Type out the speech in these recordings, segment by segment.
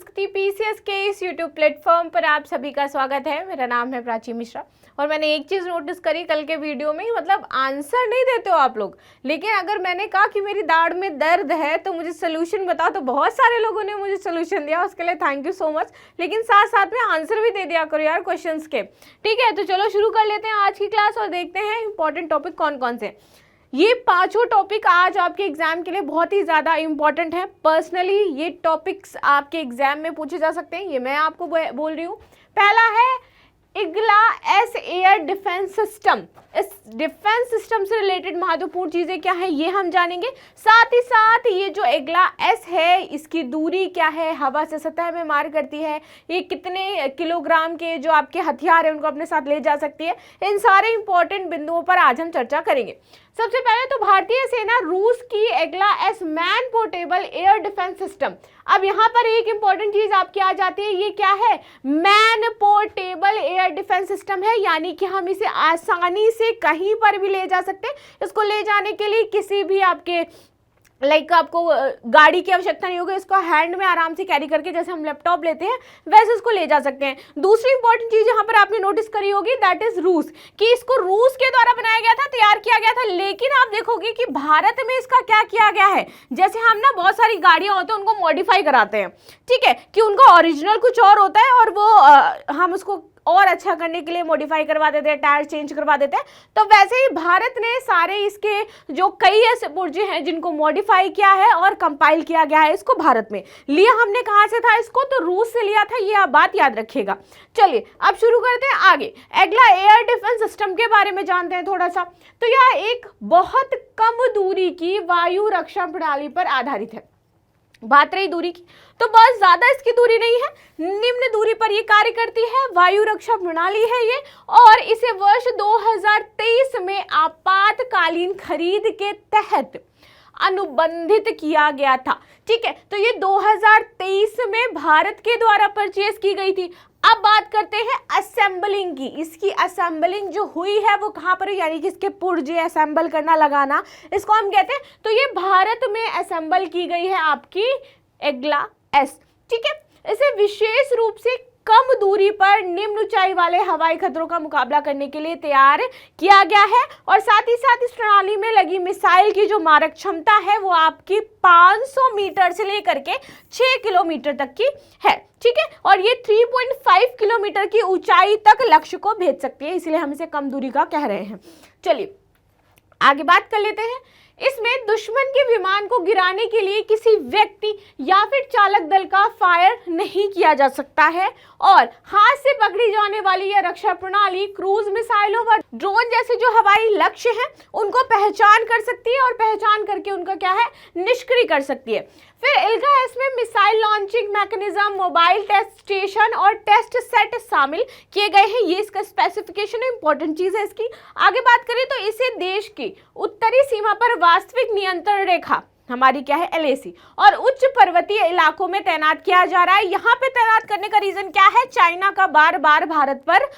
संस्कृति पीसीएस के इस यूट्यूब प्लेटफॉर्म पर आप सभी का स्वागत है। मेरा नाम है प्राची मिश्रा और मैंने एक चीज़ नोटिस करी कल के वीडियो में, मतलब आंसर नहीं देते हो आप लोग, लेकिन अगर मैंने कहा कि मेरी दाढ़ में दर्द है तो मुझे सोल्यूशन बताओ, तो बहुत सारे लोगों ने मुझे सोल्यूशन दिया, उसके लिए थैंक यू सो मच। लेकिन साथ साथ में आंसर भी दे दिया करो यार क्वेश्चंस के। ठीक है, तो चलो शुरू कर लेते हैं आज की क्लास और देखते हैं इंपॉर्टेंट टॉपिक कौन कौन से। ये पांचों टॉपिक आज आपके एग्जाम के लिए बहुत ही ज़्यादा इंपॉर्टेंट है। पर्सनली ये टॉपिक्स आपके एग्जाम में पूछे जा सकते हैं, ये मैं आपको बोल रही हूँ। पहला है Igla S air defence system. इस डिफेंस सिस्टम से रिलेटेड महत्वपूर्ण चीज़ें क्या है ये हम जानेंगे। साथ ही साथ ये जो इग्ला एस है इसकी दूरी क्या है, हवा से सतह में मार करती है, ये कितने किलोग्राम के जो आपके हथियार हैं उनको अपने साथ ले जा सकती है, इन सारे इंपॉर्टेंट बिंदुओं पर आज हम चर्चा करेंगे। सबसे पहले तो भारतीय सेना रूस की Igla S man portable air defence system. अब यहाँ पर एक इंपॉर्टेंट चीज आपकी आ जाती है, ये क्या है? Man portable air defence system है, यानी कि हम इसे आसानी से कहीं पर भी ले जा सकते हैं। इसको ले जाने के लिए किसी भी आपके आपको गाड़ी की आवश्यकता नहीं होगी, इसको हैंड में आराम से कैरी करके जैसे हम लैपटॉप लेते हैं वैसे इसको ले जा सकते हैं। दूसरी इंपॉर्टेंट चीज यहाँ पर आपने नोटिस करी होगी, दैट इज रूस, कि इसको रूस के द्वारा बनाया गया था, तैयार किया गया था। लेकिन आप देखोगे कि भारत में इसका क्या किया गया है, जैसे हम ना बहुत सारी गाड़ियां होती हैं उनको मॉडिफाई कराते हैं, ठीक है, कि उनका ओरिजिनल कुछ और होता है और वो हम उसको और अच्छा करने के लिए मॉडिफाई करवा देते हैं, टायर चेंज करवा देते हैं। तो वैसे ही भारत ने सारे इसके जो कई ऐसे पुर्जे हैं जिनको मॉडिफाई किया है और कंपाइल किया गया है, इसको भारत में लिया हमने कहाँ से था, इसको तो रूस से लिया था, ये आप बात याद रखिएगा। चलिए अब शुरू करते हैं आगे। अगला एयर डिफेंस सिस्टम के बारे में जानते हैं थोड़ा सा। तो यह एक बहुत कम दूरी की वायु रक्षा प्रणाली पर आधारित है। बात रही दूरी की, तो बहुत ज्यादा इसकी दूरी नहीं है, निम्न दूरी पर ये कार्य करती है, वायु रक्षा प्रणाली है ये, और इसे वर्ष 2023 में आपातकालीन खरीद के तहत अनुबंधित किया गया था। ठीक है, तो ये 2023 में भारत के द्वारा परचेज की गई थी। अब बात करते हैं असेंबलिंग की। इसकी असेंबलिंग जो हुई है वो कहाँ पर, यानी कि इसके पुर्जे असेंबल करना, लगाना, इसको हम कहते हैं। तो ये भारत में असेंबल की गई है आपकी इग्ला एस। ठीक है, इसे विशेष रूप से कम दूरी पर निम्न ऊंचाई वाले हवाई खतरों का मुकाबला करने के लिए तैयार किया गया है, और साथ ही साथ इस प्रणाली में लगी मिसाइल की जो मारक क्षमता है वो आपकी 500 मीटर से लेकर के 6 किलोमीटर तक की है। ठीक है, और ये 3.5 किलोमीटर की ऊंचाई तक लक्ष्य को भेज सकती है, इसलिए हम इसे कम दूरी का कह रहे हैं। चलिए आगे बात कर लेते हैं। इसमें दुश्मन के विमान को गिराने के लिए किसी व्यक्ति या फिर चालक दल का फायर नहीं किया जा सकता है, और हाथ से पकड़ी जाने वाली यह रक्षा प्रणाली क्रूज मिसाइलों व ड्रोन जैसे जो हवाई लक्ष्य हैं उनको पहचान कर सकती है, और पहचान करके उनका क्या है, निष्क्रिय कर सकती है। फिर इल्गा एस में missile launching mechanism, mobile test station और टेस्ट सेट शामिल किए गए हैं। ये इसका स्पेसिफिकेशन है, इंपॉर्टेंट चीज है इसकी। आगे बात करें तो इसे देश की उत्तरी सीमा पर वास्तविक नियंत्रण रेखा, हमारी क्या है, LAC, और उच्च पर्वतीय इलाकों में तैनात किया जा रहा है। यहाँ पे तैनात करने का रीजन क्या है, चाइना का बार बार भारत पर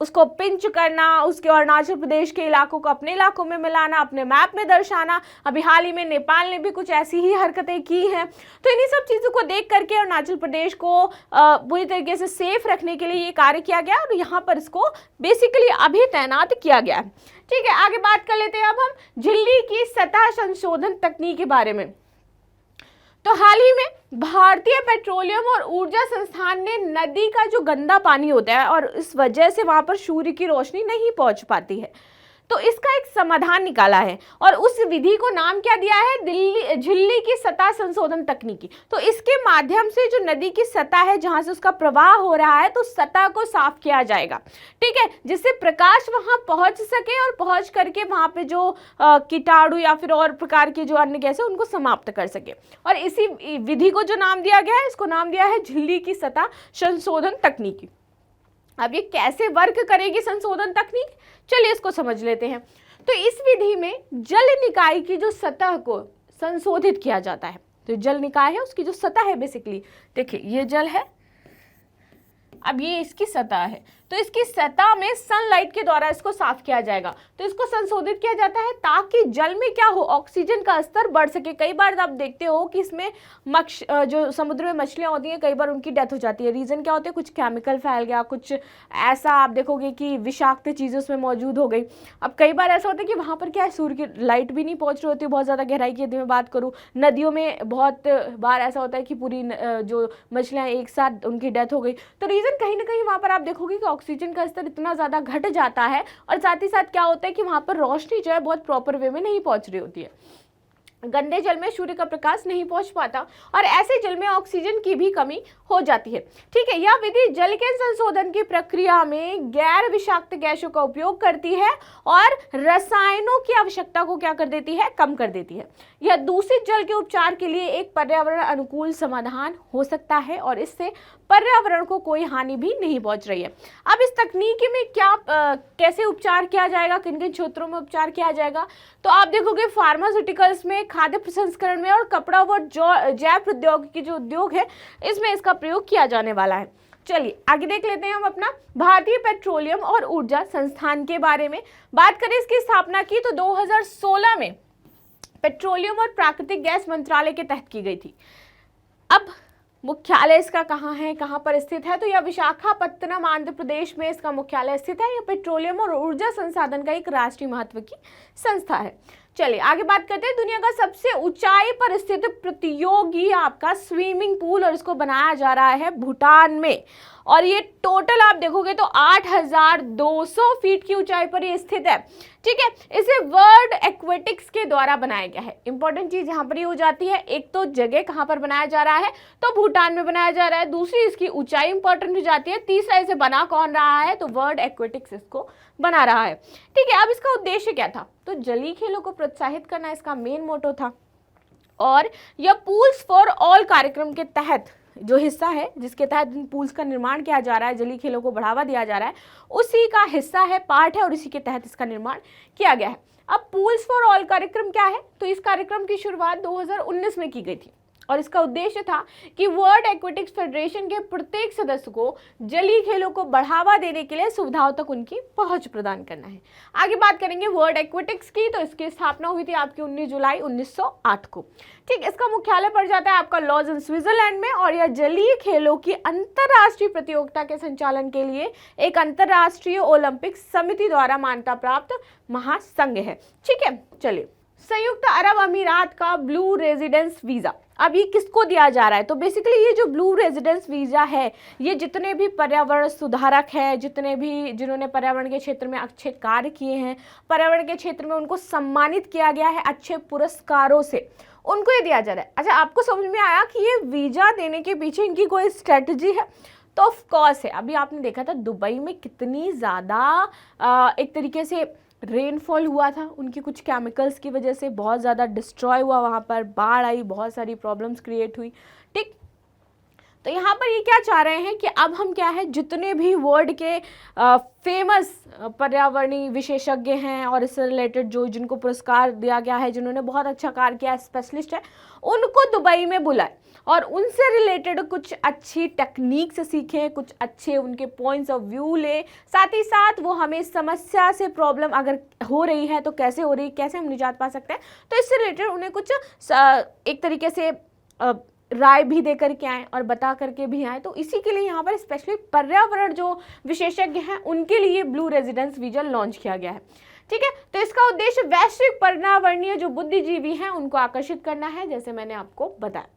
उसको पिंच करना, उसके अरुणाचल प्रदेश के इलाकों को अपने इलाकों में मिलाना, अपने मैप में दर्शाना। अभी हाल ही में नेपाल ने भी कुछ ऐसी ही हरकतें की हैं। तो इन्हीं सब चीज़ों को देख करके अरुणाचल प्रदेश को पूरी तरीके से सेफ रखने के लिए ये कार्य किया गया, और यहाँ पर इसको बेसिकली अभी तैनात किया गया है। ठीक है, आगे बात कर लेते हैं अब हम झिल्ली की सतह संशोधन तकनीक के बारे में। तो हाल ही में भारतीय पेट्रोलियम और ऊर्जा संस्थान ने नदी का जो गंदा पानी होता है और इस वजह से वहां पर सूर्य की रोशनी नहीं पहुंच पाती है, तो इसका एक समाधान निकाला है, और उस विधि को नाम क्या दिया है, झिल्ली की सतह संशोधन तकनीकी। तो इसके माध्यम से जो नदी की सतह है जहां से उसका प्रवाह हो रहा है, तो सतह को साफ किया जाएगा। ठीक है, जिससे प्रकाश वहां पहुंच सके और पहुंच करके वहां पे जो कीटाणु या फिर और प्रकार के जो अन्य गैस है उनको समाप्त कर सके, और इसी विधि को जो नाम दिया गया है, इसको नाम दिया है झिल्ली की सतह संशोधन तकनीकी। अब ये कैसे वर्क करेगी संशोधन तकनीक, चलिए इसको समझ लेते हैं। तो इस विधि में जल निकाय की जो सतह को संशोधित किया जाता है। तो जल निकाय है, उसकी जो सतह है, बेसिकली देखिए ये जल है, अब ये इसकी सतह है, तो इसकी सतह में सनलाइट के द्वारा इसको साफ किया जाएगा। तो इसको संशोधित किया जाता है ताकि जल में क्या हो, ऑक्सीजन का स्तर बढ़ सके। कई बार आप देखते हो कि इसमें जो समुद्र में मछलियां होती हैं, कई बार उनकी डेथ हो जाती है। रीजन क्या होते हैं, कुछ केमिकल फैल गया, कुछ ऐसा आप देखोगे कि विषाक्त चीजें उसमें मौजूद हो गई। अब कई बार ऐसा होता है कि वहां पर क्या है, सूर्य की लाइट भी नहीं पहुंच रही होती, बहुत ज्यादा गहराई की यदि मैं बात करूं। नदियों में बहुत बार ऐसा होता है कि पूरी जो मछलियां एक साथ उनकी डेथ हो गई। तो रीजन कहीं ना कहीं वहां पर आप देखोगे कि ऑक्सीजन का स्तर इतना ज्यादा घट जाता है, और साथ ही साथ क्या होता है कि वहां पर रोशनी जो है बहुत प्रॉपर वे में नहीं पहुंच रही होती है। गंदे जल में सूर्य का प्रकाश नहीं पहुंच पाता, और ऐसे जल में ऑक्सीजन की भी कमी हो जाती है। ठीक है, यह विधि जल के संशोधन की प्रक्रिया में गैर विषाक्त गैसों का उपयोग करती है और रसायनों की आवश्यकता को क्या कर देती है, कम कर देती है। यह दूषित जल के उपचार के लिए एक पर्यावरण अनुकूल समाधान हो सकता है, और इससे पर्यावरण को कोई हानि भी नहीं पहुंच रही है। अब इस तकनीकी में क्या कैसे उपचार किया जाएगा, किन किन क्षेत्रों में उपचार किया जाएगा, तो आप देखोगे फार्मास्यूटिकल्स में, खाद्य प्रसंस्करण में, और कपड़ा व जैव प्रौद्योगिकी जो उद्योग है इसमें इसका प्रयोग किया जाने वाला है। चलिए आगे देख लेते हैं हम अपना भारतीय पेट्रोलियम और ऊर्जा संस्थान के बारे में। बात करें इसकी स्थापना की तो 2016 में पेट्रोलियम और प्राकृतिक गैस मंत्रालय के तहत की गई थी। अब मुख्यालय इसका कहाँ है, कहाँ पर स्थित है, तो यह विशाखापत्तनम आंध्र प्रदेश में इसका मुख्यालय स्थित है। यह पेट्रोलियम और ऊर्जा संसाधन का एक राष्ट्रीय महत्व की संस्था है। चलिए आगे बात करते हैं दुनिया का सबसे ऊंचाई पर स्थित प्रतियोगी आपका स्विमिंग पूल, और इसको बनाया जा रहा है भूटान में, और ये टोटल आप देखोगे तो 8,200 फीट की ऊंचाई पर ये स्थित है। ठीक है, इसे वर्ल्ड एक्वेटिक्स के द्वारा बनाया गया है। इंपॉर्टेंट चीज यहाँ पर ये हो जाती है, एक तो जगह कहाँ पर बनाया जा रहा है, तो भूटान में बनाया जा रहा है, दूसरी इसकी ऊंचाई इंपॉर्टेंट हो जाती है, तीसरा इसे बना कौन रहा है, तो वर्ल्ड एक्वेटिक्स इसको बना रहा है। ठीक है, अब इसका उद्देश्य क्या था, तो जलीय खेलों को प्रोत्साहित करना इसका मेन मोटो था। और यह पूल्स फॉर ऑल कार्यक्रम के तहत जो हिस्सा है, जिसके तहत इन पूल्स का निर्माण किया जा रहा है, जलीय खेलों को बढ़ावा दिया जा रहा है, उसी का हिस्सा है, पार्ट है, और इसी के तहत इसका निर्माण किया गया है। अब पूल्स फॉर ऑल कार्यक्रम क्या है, तो इस कार्यक्रम की शुरुआत 2019 में की गई थी, और इसका उद्देश्य था कि वर्ल्ड एक्वेटिक्स फेडरेशन के प्रत्येक सदस्य को जलीय खेलों को बढ़ावा देने के लिए सुविधाओं तक उनकी पहुंच प्रदान करना है। आगे बात करेंगे वर्ल्ड एक्वेटिक्स की, तो इसकी स्थापना हुई थी आपकी 19 जुलाई 1908 को। ठीक, इसका मुख्यालय पड़ जाता है आपका लॉज़ स्विट्जरलैंड में, और यह जलीय खेलों की अंतर्राष्ट्रीय प्रतियोगिता के संचालन के लिए एक अंतर्राष्ट्रीय ओलंपिक समिति द्वारा मान्यता प्राप्त महासंघ है। ठीक है, चलिए संयुक्त अरब अमीरात का ब्लू रेजिडेंस वीजा, अब ये किसको दिया जा रहा है, तो बेसिकली ये जो ब्लू रेजिडेंस वीजा है, ये जितने भी पर्यावरण सुधारक हैं, जिन्होंने पर्यावरण के क्षेत्र में अच्छे कार्य किए हैं, पर्यावरण के क्षेत्र में उनको सम्मानित किया गया है अच्छे पुरस्कारों से, उनको ये दिया जा रहा है। अच्छा, आपको समझ में आया कि ये वीजा देने के पीछे इनकी कोई स्ट्रेटजी है, तो ऑफ कोर्स है। अभी आपने देखा था दुबई में कितनी ज़्यादा एक तरीके से रेनफॉल हुआ था, उनकी कुछ केमिकल्स की वजह से बहुत ज़्यादा डिस्ट्रॉय हुआ, वहाँ पर बाढ़ आई, बहुत सारी प्रॉब्लम्स क्रिएट हुई। ठीक, तो यहाँ पर ये क्या चाह रहे हैं कि अब हम क्या है, जितने भी वर्ल्ड के फेमस पर्यावरणीय विशेषज्ञ हैं और इससे रिलेटेड जिनको पुरस्कार दिया गया है, जिन्होंने बहुत अच्छा कार्य किया है, स्पेशलिस्ट है, उनको दुबई में बुलाए और उनसे रिलेटेड कुछ अच्छी टेक्निक्स सीखें, कुछ अच्छे उनके पॉइंट्स ऑफ व्यू ले, साथ ही साथ वो हमें समस्या से प्रॉब्लम अगर हो रही है तो कैसे हो रही है, कैसे हम निजात पा सकते हैं, तो इससे रिलेटेड उन्हें कुछ एक तरीके से राय भी दे करके आए और बता करके भी आए। तो इसी के लिए यहाँ पर स्पेशली पर्यावरण जो विशेषज्ञ हैं उनके लिए ब्लू रेजिडेंस वीजा लॉन्च किया गया है। ठीक है, तो इसका उद्देश्य वैश्विक पर्यावरणीय जो बुद्धिजीवी हैं उनको आकर्षित करना है, जैसे मैंने आपको बताया।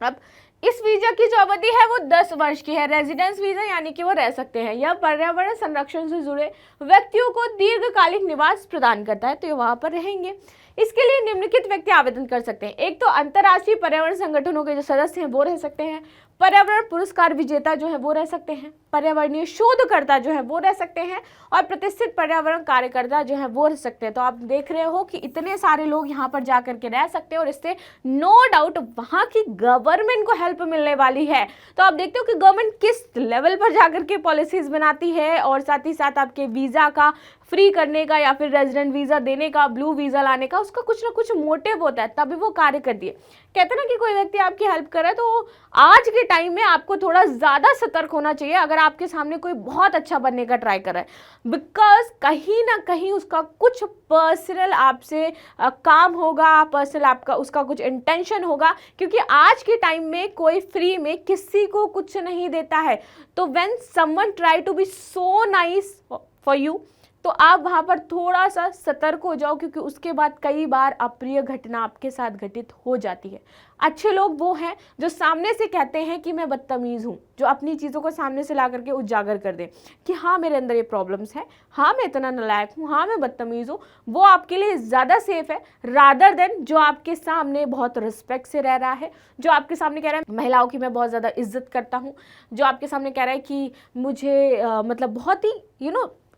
अब इस वीजा की जो अवधि है वो 10 वर्ष की है। रेजिडेंस वीजा यानी कि वो रह सकते हैं। यह पर्यावरण संरक्षण से जुड़े व्यक्तियों को दीर्घकालिक निवास प्रदान करता है, तो ये वहां पर रहेंगे। इसके लिए निम्नलिखित व्यक्ति आवेदन कर सकते हैं। एक तो अंतर्राष्ट्रीय पर्यावरण संगठनों के जो सदस्य हैं वो रह सकते हैं, पर्यावरण पुरस्कार विजेता जो है वो रह सकते हैं, पर्यावरणीय शोधकर्ता जो है वो रह सकते हैं, और प्रतिष्ठित पर्यावरण कार्यकर्ता जो है वो रह सकते हैं। तो आप देख रहे हो कि इतने सारे लोग यहाँ पर जा करके रह सकते हैं, और इससे नो डाउट वहाँ की गवर्नमेंट को हेल्प मिलने वाली है। तो आप देखते हो कि गवर्नमेंट किस लेवल पर जा करके पॉलिसीज बनाती है, और साथ ही साथ आपके वीजा का फ्री करने का या फिर रेजिडेंट वीज़ा देने का, ब्लू वीज़ा लाने का, उसका कुछ ना कुछ मोटिव होता है, तभी वो कार्य करती है। कहते हैं ना कि कोई व्यक्ति आपकी हेल्प करे, तो आज के टाइम में आपको थोड़ा ज़्यादा सतर्क होना चाहिए अगर आपके सामने कोई बहुत अच्छा बनने का ट्राई कर रहा है, बिकॉज कहीं ना कहीं उसका कुछ पर्सनल आपसे काम होगा, पर्सनल आपका उसका कुछ इंटेंशन होगा, क्योंकि आज के टाइम में कोई फ्री में किसी को कुछ नहीं देता है। तो when someone try to be so nice for you, तो आप वहां पर थोड़ा सा सतर्क हो जाओ, क्योंकि उसके बाद कई बार अप्रिय घटना आपके साथ घटित हो जाती है। अच्छे लोग वो हैं जो सामने से कहते हैं कि मैं बदतमीज हूँ, जो अपनी चीज़ों को सामने से ला करके उजागर कर दें कि हाँ मेरे अंदर ये प्रॉब्लम्स हैं, हाँ मैं इतना नालायक हूँ, हाँ मैं बदतमीज हूँ। वो आपके लिए ज़्यादा सेफ है रादर देन जो आपके सामने बहुत रिस्पेक्ट से रह रहा है, जो आपके सामने कह रहा है महिलाओं की मैं बहुत ज़्यादा इज्जत करता हूँ, जो आपके सामने कह रहा है कि मुझे मतलब बहुत ही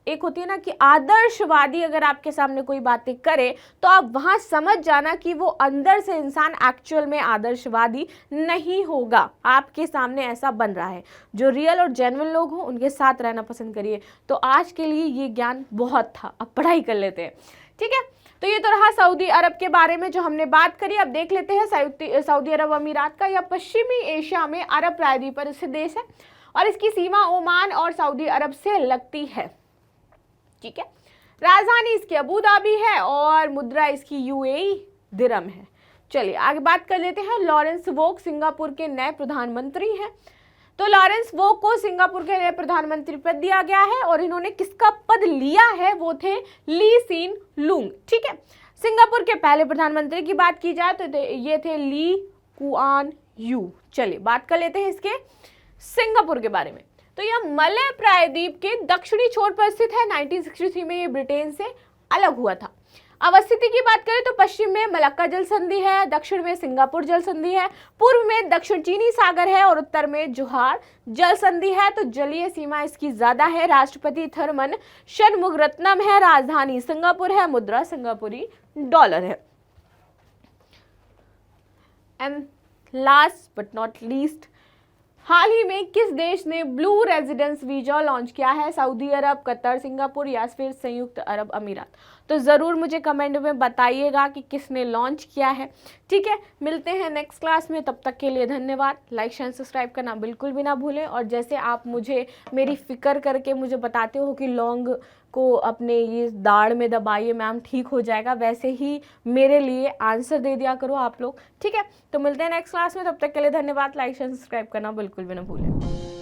एक होती है ना कि आदर्शवादी अगर आपके सामने कोई बातें करे, तो आप वहां समझ जाना कि वो अंदर से इंसान एक्चुअल में आदर्शवादी नहीं होगा, आपके सामने ऐसा बन रहा है। जो रियल और जेन्युइन लोग हों उनके साथ रहना पसंद करिए। तो आज के लिए ये ज्ञान बहुत था, अब पढ़ाई कर लेते हैं, ठीक है। तो ये तो रहा सऊदी अरब के बारे में जो हमने बात करी। अब देख लेते हैं सऊदी अरब अमीरात का, यह पश्चिमी एशिया में अरब प्रायद्वीप पर स्थित देश है और इसकी सीमा ओमान और सऊदी अरब से लगती है, ठीक है। राजधानी इसकी अबू धाबी है और मुद्रा इसकी यूएई दिरहम है। चलिए आगे बात कर लेते हैं। लॉरेंस वोक सिंगापुर के नए प्रधानमंत्री हैं। तो लॉरेंस वोक को सिंगापुर के नए प्रधानमंत्री पद दिया गया है और इन्होंने किसका पद लिया है, वो थे ली सीन लूंग, ठीक है। सिंगापुर के पहले प्रधानमंत्री की बात की जाए तो ये थे ली कुआन यू। चलिए बात कर लेते हैं इसके सिंगापुर के बारे में। तो यह मलय प्रायद्वीप के दक्षिणी छोर पर स्थित है। 1963 में ये ब्रिटेन से अलग हुआ था। अवस्थिति की बात करें तो पश्चिम में मलक्का जल संधि है, दक्षिण में सिंगापुर जल संधि है, पूर्व में दक्षिण चीनी सागर है और उत्तर में जोहार जल संधि है। तो जलीय सीमा इसकी ज्यादा है। राष्ट्रपति थरमन शनमुगरत्नम है, राजधानी सिंगापुर है, मुद्रा सिंगापुरी डॉलर है। And last but not least, हाल ही में किस देश ने ब्लू रेजिडेंस वीजा लॉन्च किया है? सऊदी अरब, कतर, सिंगापुर या फिर संयुक्त अरब अमीरात? तो ज़रूर मुझे कमेंट में बताइएगा कि किसने लॉन्च किया है, ठीक है। मिलते हैं नेक्स्ट क्लास में, तब तक के लिए धन्यवाद। लाइक शेयर सब्सक्राइब करना बिल्कुल भी ना भूलें। और जैसे आप मुझे मेरी फिक्र करके मुझे बताते हो कि लौंग को अपने ये दाढ़ में दबाइए मैम ठीक हो जाएगा, वैसे ही मेरे लिए आंसर दे दिया करो आप लोग, ठीक है। तो मिलते हैं नेक्स्ट क्लास में, तब तक के लिए धन्यवाद। लाइक शेयर सब्सक्राइब करना बिल्कुल भी ना भूलें।